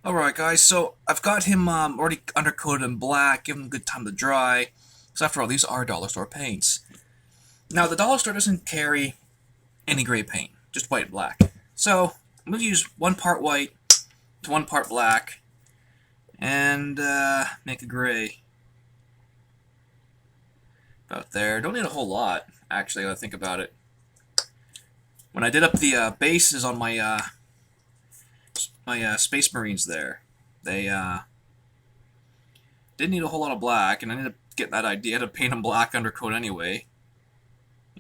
Alright guys, so I've got him already undercoated in black, given him a good time to dry. Because after all, these are dollar store paints. Now the dollar store doesn't carry any gray paint, just white and black. So I'm going to use 1 part white to 1 part black and make a gray. About there. Don't need a whole lot, actually, when I think about it. When I did up the bases on my Space Marines there, they didn't need a whole lot of black, and I ended up getting that idea to paint them black undercoat anyway.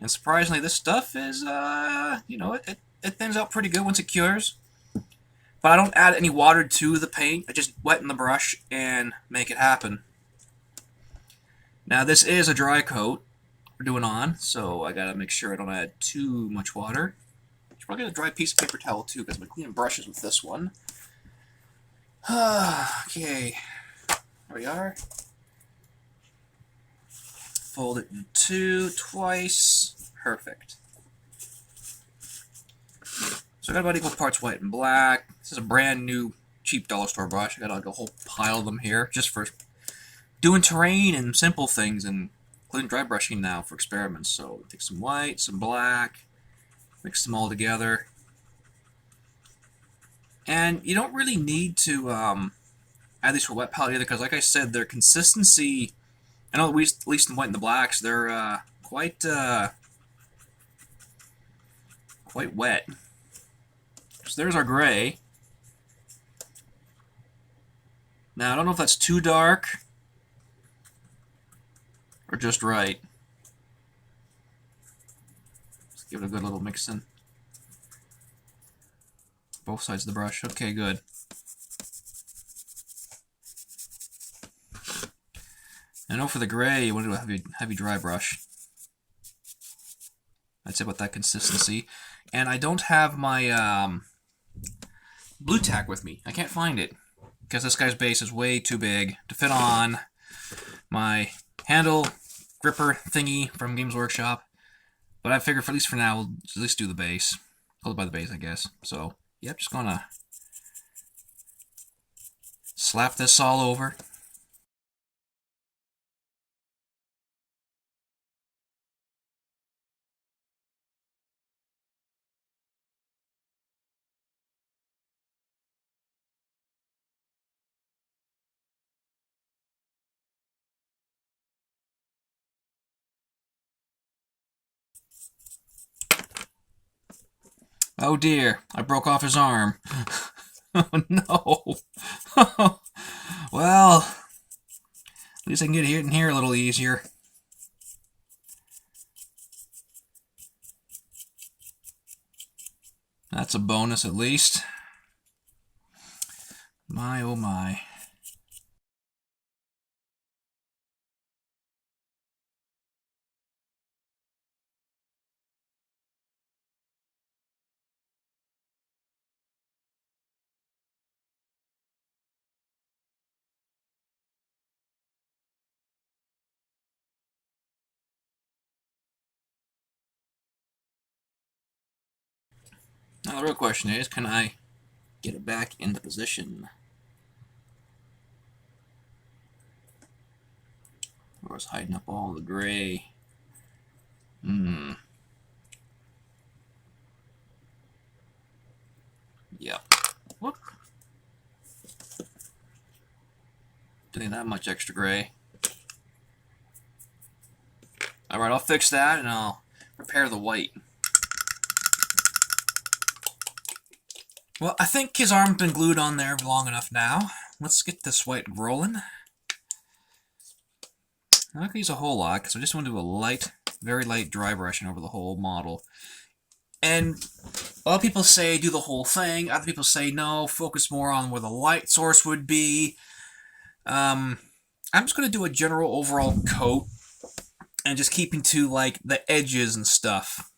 And surprisingly, this stuff is, it thins out pretty good once it cures. But I don't add any water to the paint. I just wet the brush and make it happen. Now this is a dry coat we're doing on, so I gotta make sure I don't add too much water. Should probably get a dry piece of paper towel too, because I'm cleaning brushes with this one. Okay, there we are. Fold it in two, twice. Perfect. So I got about equal parts white and black. This is a brand new cheap dollar store brush. I got like a whole pile of them here just for doing terrain and simple things, and including dry brushing now for experiments. So take some white, some black, mix them all together. And you don't really need to add these for wet palette either, because like I said, their consistency, I know at least in white and the blacks, they're quite wet. So there's our gray. Now I don't know if that's too dark or just right. Let's give it a good little mix in. Both sides of the brush. Okay, good. I know for the gray, you want to do a heavy dry brush. That's it about that consistency. And I don't have my blue tack with me. I can't find it because this guy's base is way too big to fit on my handle gripper thingy from Games Workshop. But I figure, for at least for now, we'll at least do the base. Hold it by the base, I guess. So, yep, just gonna slap this all over. Oh dear, I broke off his arm. Oh no. Well, at least I can get it in here a little easier. That's a bonus at least. My oh my. Now the real question is, can I get it back into position? Or was hiding up all the gray? Yep. Whoop. Didn't that much extra gray. Alright, I'll fix that and I'll prepare the white. Well, I think his arm's been glued on there long enough now. Let's get this white rolling. I'm not going to use a whole lot, because I just want to do a light, very light dry brushing over the whole model. And a lot of people say do the whole thing. Other people say no, focus more on where the light source would be. I'm just going to do a general overall coat and just keeping to like the edges and stuff,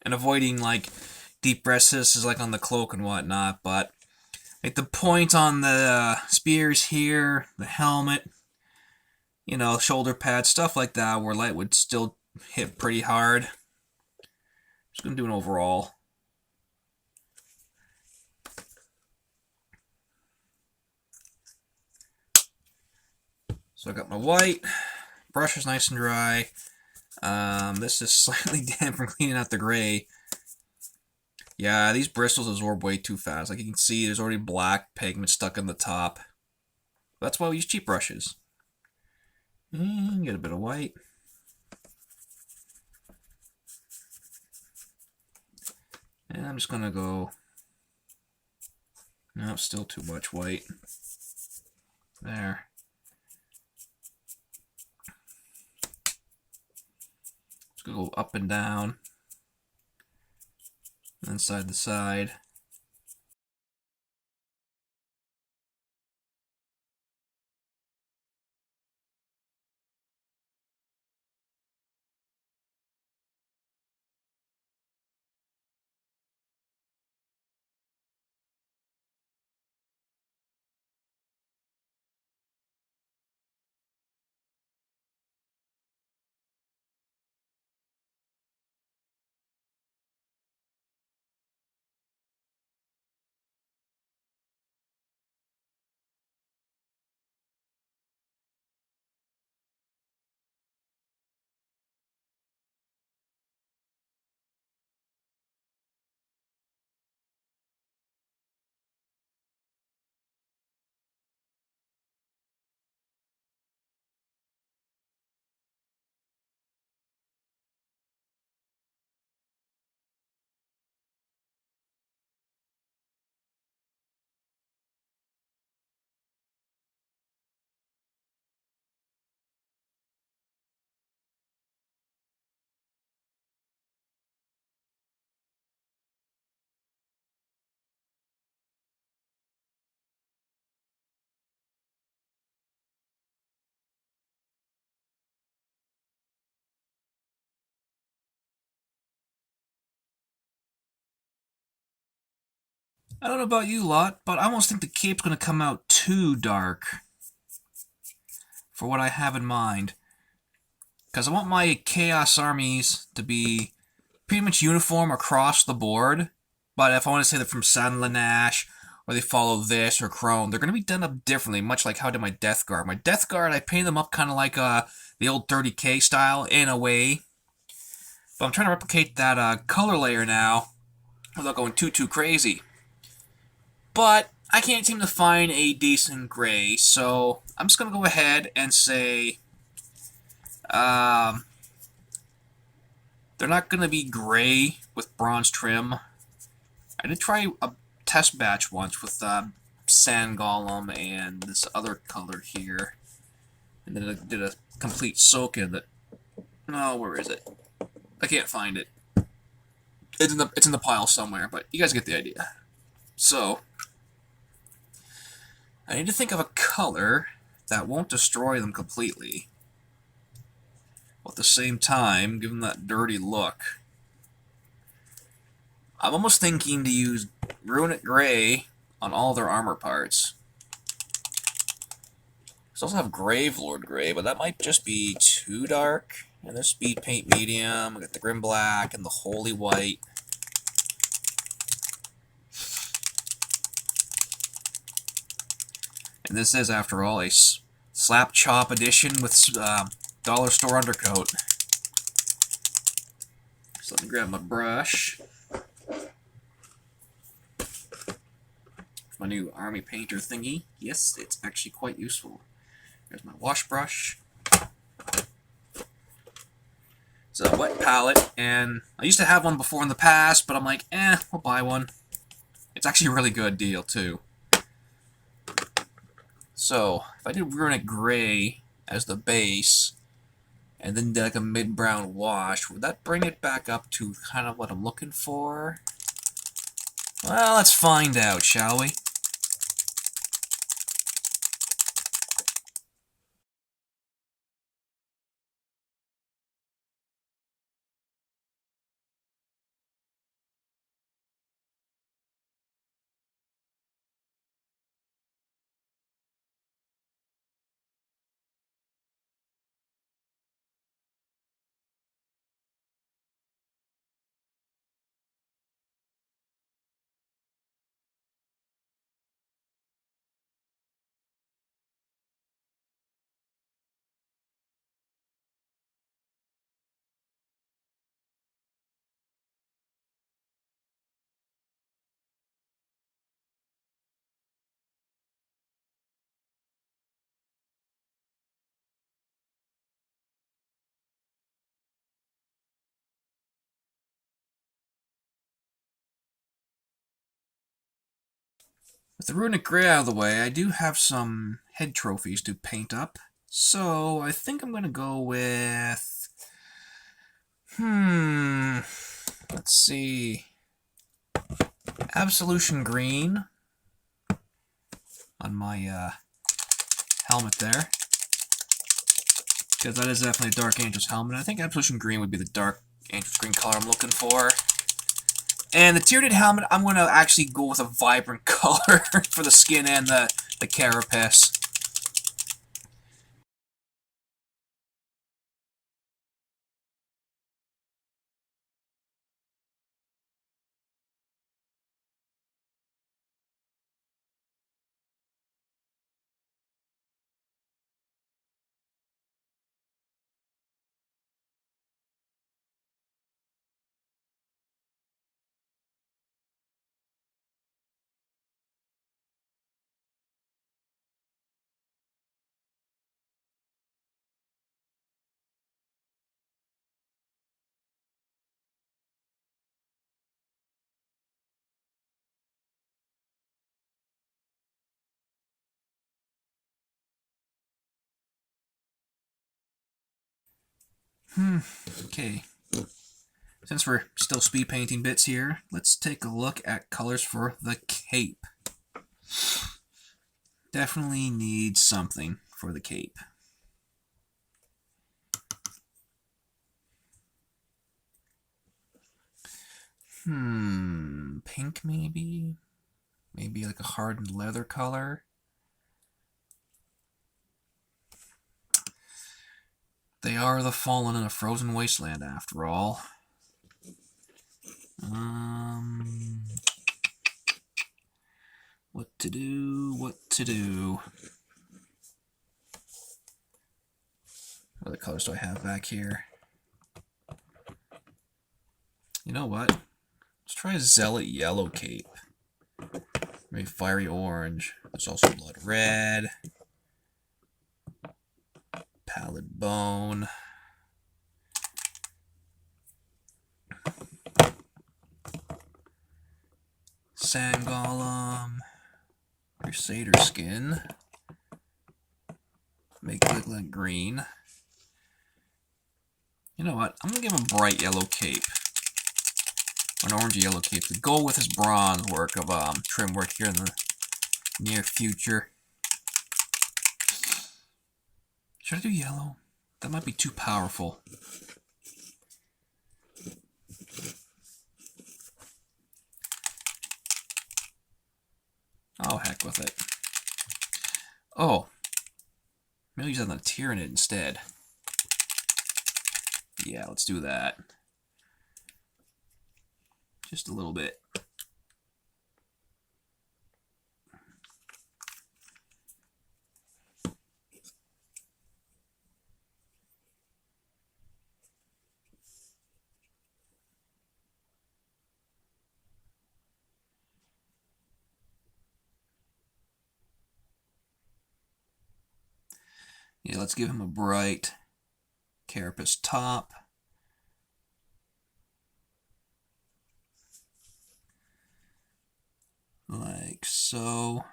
and avoiding like deep recesses like on the cloak and whatnot. But like the point on the spears here, the helmet, you know, shoulder pads, stuff like that, where light would still hit pretty hard. Just gonna do an overall. So I got my white. Brush is nice and dry. This is slightly damp from cleaning out the gray. Yeah, these bristles absorb way too fast. Like you can see, there's already black pigment stuck in the top. That's why we use cheap brushes. And get a bit of white. And I'm just gonna go... No, still too much white. There. Just gonna go up and down. And side to side. I don't know about you lot, but I almost think the cape's gonna come out too dark for what I have in mind. Because I want my Chaos armies to be pretty much uniform across the board. But if I want to say they're from San Lanash, or they follow this or Crone, they're going to be done up differently, much like how I did my Death Guard. My Death Guard, I painted them up kind of like the old 30K style, in a way. But I'm trying to replicate that color layer now, without going too crazy. But I can't seem to find a decent gray, so I'm just going to go ahead and say... they're not going to be gray with bronze trim. I did try a test batch once with Sand Golem and this other color here. And then I did a complete soak in it. No, where is it? I can't find it. It's in the pile somewhere, but you guys get the idea. So, I need to think of a color that won't destroy them completely. While at the same time, give them that dirty look. I'm almost thinking to use Runic Gray on all their armor parts. I also have Gravelord Gray, but that might just be too dark. And there's Speed Paint Medium, we got the Grim Black, and the Holy White. And this is, after all, a Slap Chop edition with dollar store undercoat. So let me grab my brush. My new army painter thingy. Yes, it's actually quite useful. There's my wash brush. It's a wet palette, and I used to have one before in the past, but I'm like, I'll buy one. It's actually a really good deal, too. So, if I did Runic Gray as the base, and then did like a mid-brown wash, would that bring it back up to kind of what I'm looking for? Well, let's find out, shall we? With the Runic Grey out of the way, I do have some head trophies to paint up. So I think I'm going to go with... Let's see... Absolution Green on my helmet there. Because that is definitely a Dark Angel's helmet. I think Absolution Green would be the Dark Angel's Green color I'm looking for. And the Tyranid helmet, I'm going to actually go with a vibrant color for the skin and the carapace. Okay. Since we're still speed painting bits here, let's take a look at colors for the cape. Definitely need something for the cape. Pink maybe? Maybe like a hardened leather color? They are the fallen in a frozen wasteland, after all. What to do, what to do. What other colors do I have back here? You know what? Let's try a Zealot Yellow cape. Maybe Fiery Orange. There's also Blood Red. Pallid Bone. Sand Golem. Crusader Skin. Make it look like green. You know what? I'm going to give him a bright yellow cape. An orangey yellow cape to go with his bronze work of trim work here in the near future. Should I do yellow? That might be too powerful. Oh, heck with it. Oh. Maybe use that on the Tyranid instead. Yeah, let's do that. Just a little bit. Yeah, let's give him a bright carapace top. Like so.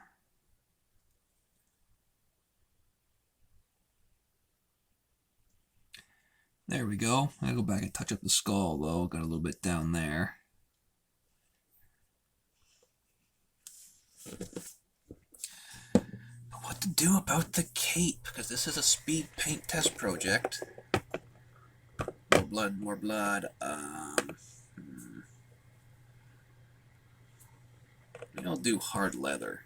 There we go. I go back and touch up the skull though. Got a little bit down there. What to do about the cape? Because this is a speed paint test project. More blood, more blood. Maybe I'll do hard leather.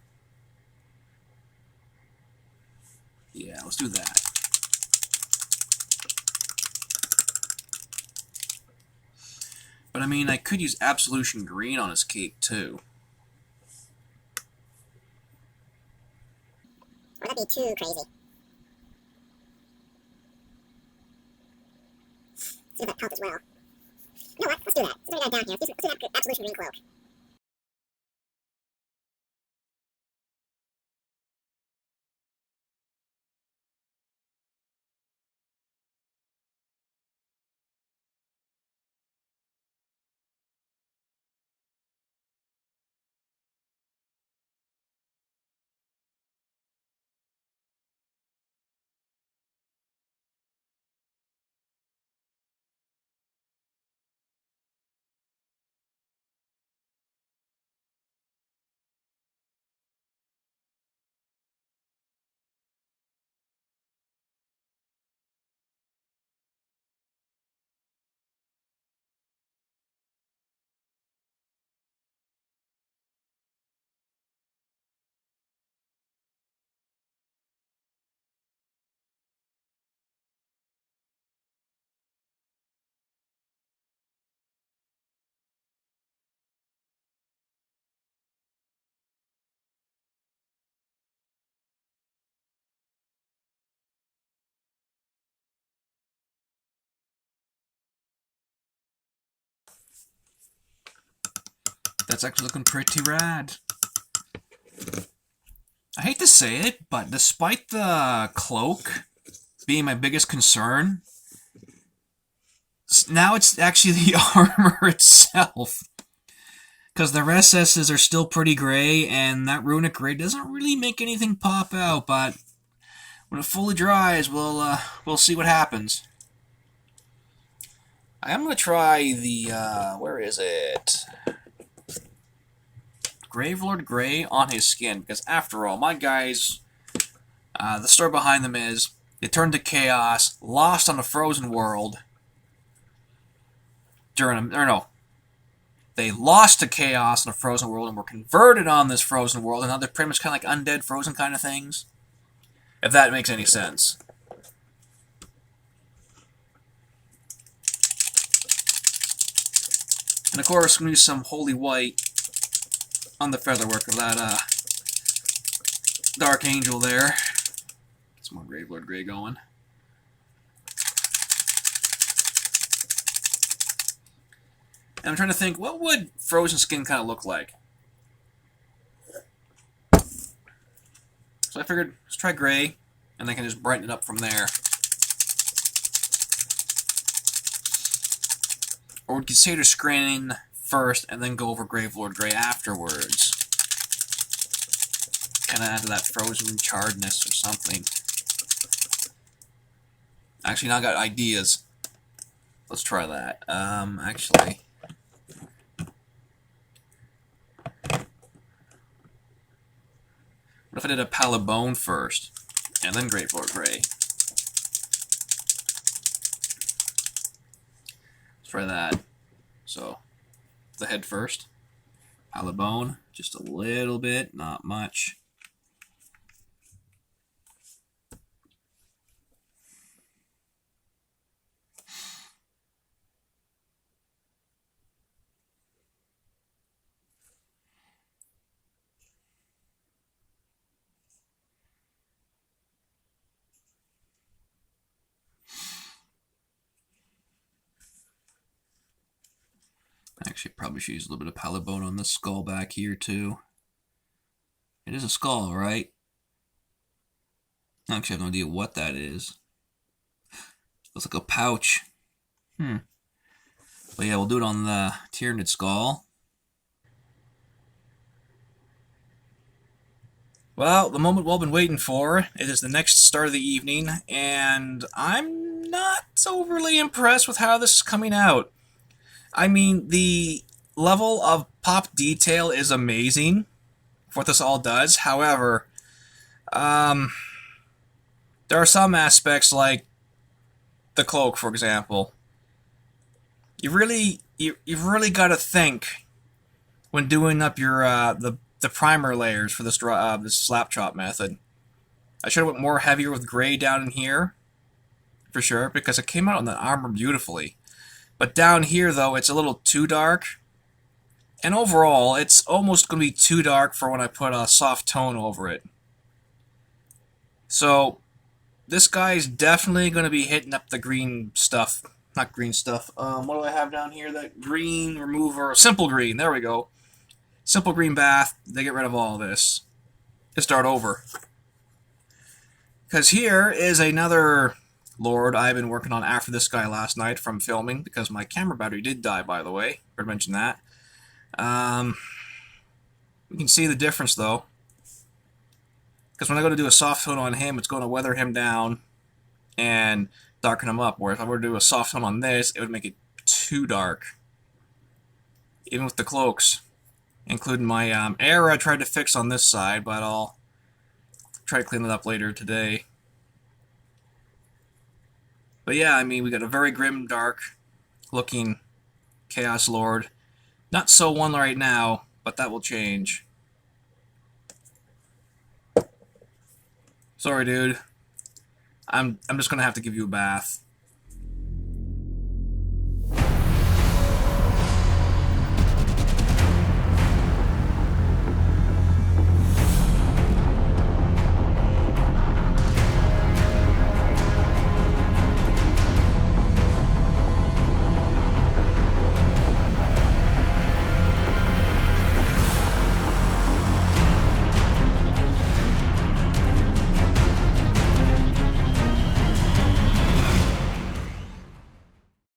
Yeah, let's do that. But I mean, I could use Absolution Green on his cape too. Or that'd be too crazy. See if that cloak as well. You know what? Let's do that. Let's bring that down here. Let's do that Absolution Green cloak. That's actually looking pretty rad. I hate to say it, but despite the cloak being my biggest concern, now it's actually the armor itself. Because the recesses are still pretty gray, and that runic gray doesn't really make anything pop out, but when it fully dries, we'll see what happens. I am going to try the, where is it? Gravelord Gray on his skin, because after all, my guys, the story behind them is, they turned to Chaos, lost on a frozen world, they lost to Chaos in a frozen world and were converted on this frozen world, and now they're pretty much kind of like undead frozen kind of things. If that makes any sense. And of course, I'm going to use some Holy White on the featherwork of that Dark Angel there. Get some more Gravelord Gray going. And I'm trying to think, what would frozen skin kind of look like? So I figured, let's try gray, and I can just brighten it up from there. Or we could consider screening first, and then go over Gravelord Gray afterwards. Kind of add to that frozen charredness or something. Actually, now I got ideas. Let's try that. Actually... What if I did a Pallid Bone first, and then Gravelord Gray? Let's try that. So, the head first. Pallid Bone, just a little bit, not much. Actually, probably should use a little bit of Pallid Bone on the skull back here, too. It is a skull, right? I actually have no idea what that is. Looks like a pouch. But yeah, we'll do it on the Tyranid skull. Well, the moment we've all been waiting for. It is the next start of the evening, and I'm not overly impressed with how this is coming out. I mean, the level of pop detail is amazing for what this all does. However, there are some aspects like the cloak, for example. You've really got to think when doing up your the primer layers for this this slap chop method. I should have went more heavier with gray down in here, for sure, because it came out on the armor beautifully. But down here, though, it's a little too dark. And overall, it's almost going to be too dark for when I put a soft tone over it. So, this guy's definitely going to be hitting up the green stuff. Not green stuff. What do I have down here? That green remover. Simple green. There we go. Simple green bath. They get rid of all of this. To start over. Because here is another Lord I've been working on after this guy last night from filming, because my camera battery did die, by the way. I mentioned that. You can see the difference, though. Because when I go to do a soft tone on him, it's going to weather him down and darken him up. Where if I were to do a soft tone on this, it would make it too dark. Even with the cloaks. Including my error I tried to fix on this side, but I'll try to clean it up later today. But yeah, I mean, we got a very grim, dark looking Chaos Lord. Not so one right now, but that will change. Sorry, dude. I'm just gonna have to give you a bath.